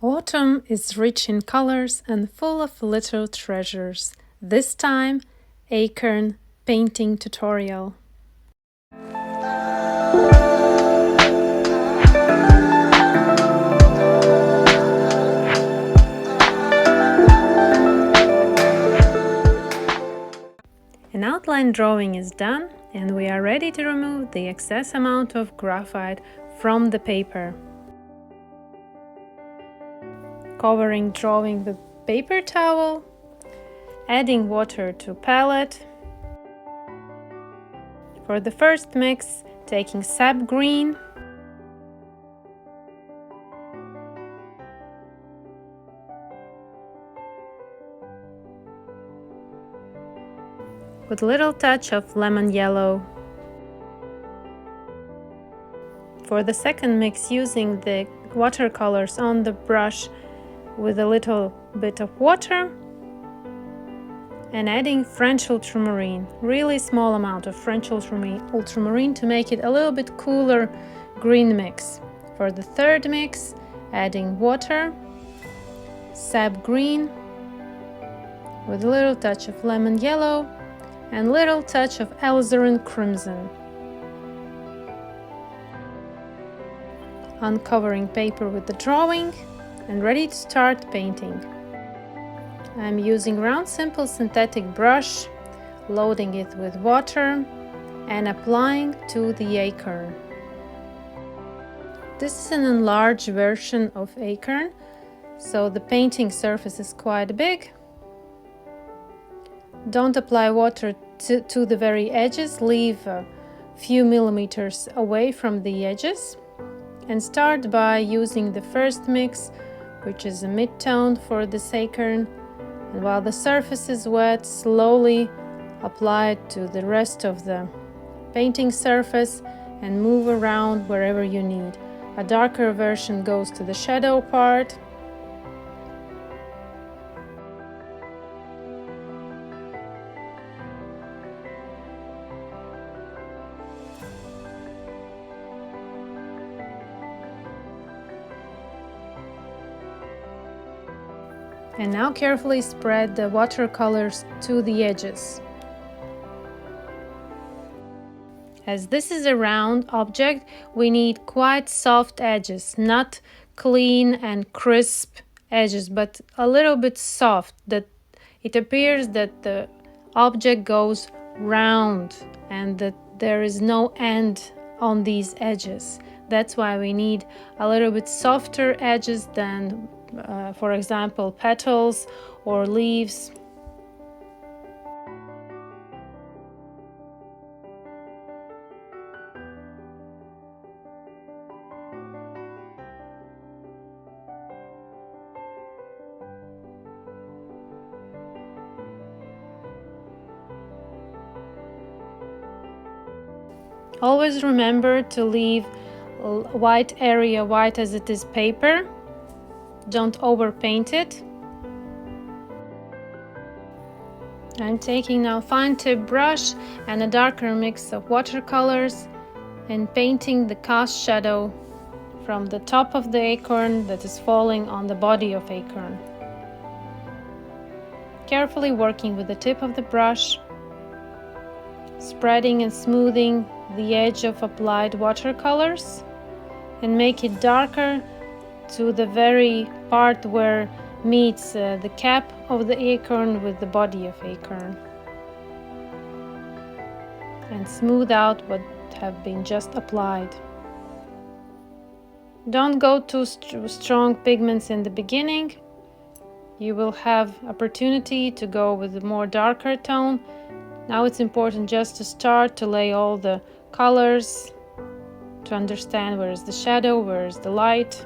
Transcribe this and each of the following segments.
Autumn is rich in colors and full of little treasures. This time, Acorn painting tutorial. An outline drawing is done and we are ready to remove the excess amount of graphite from the paper. Covering drawing with paper towel, adding water to palette. For the first mix, taking Sap Green, with a little touch of lemon yellow. For the second mix, using the watercolors on the brush with a little bit of water and adding French Ultramarine, really small amount of French Ultramarine to make it a little bit cooler green mix. For the third mix, adding water, Sap Green with a little touch of lemon yellow and little touch of Alizarin Crimson. Uncovering paper with the drawing and ready to start painting. I'm using round simple synthetic brush, loading it with water and applying to the acorn. This is an enlarged version of acorn, so the painting surface is quite big. Don't apply water to the very edges, leave a few millimeters away from the edges. And start by using the first mix, which is a mid-tone for this acorn, and while the surface is wet, slowly apply it to the rest of the painting surface and move around wherever you need. A darker version goes to the shadow part. And now carefully spread the watercolors to the edges. As this is a round object, we need quite soft edges, not clean and crisp edges, but a little bit soft, that it appears that the object goes round and that there is no end on these edges. That's why we need a little bit softer edges than for example, petals or leaves. Always remember to leave a white area white as it is paper. Don't overpaint it. I'm taking now fine tip brush and a darker mix of watercolors and painting the cast shadow from the top of the acorn that is falling on the body of acorn. Carefully working with the tip of the brush, spreading and smoothing the edge of applied watercolors and make it darker to the very part where meets the cap of the acorn with the body of acorn, and smooth out what have been just applied. Don't go too strong pigments in the beginning. You will have opportunity to go with a more darker tone. Now it's important just to start to lay all the colors, to understand where is the shadow, where is the light.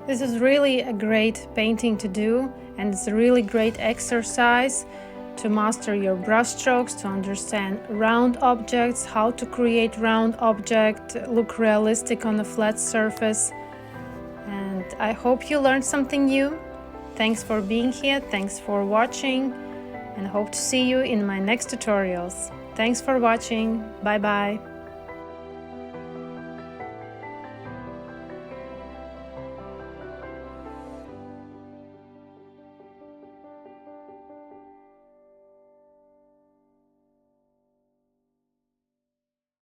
This is really a great painting to do, and it's a really great exercise to master your brush strokes, to understand round objects, how to create round object, look realistic on a flat surface. And I hope you learned something new. Thanks for being here, thanks for watching, and hope to see you in my next tutorials. Thanks for watching, bye bye.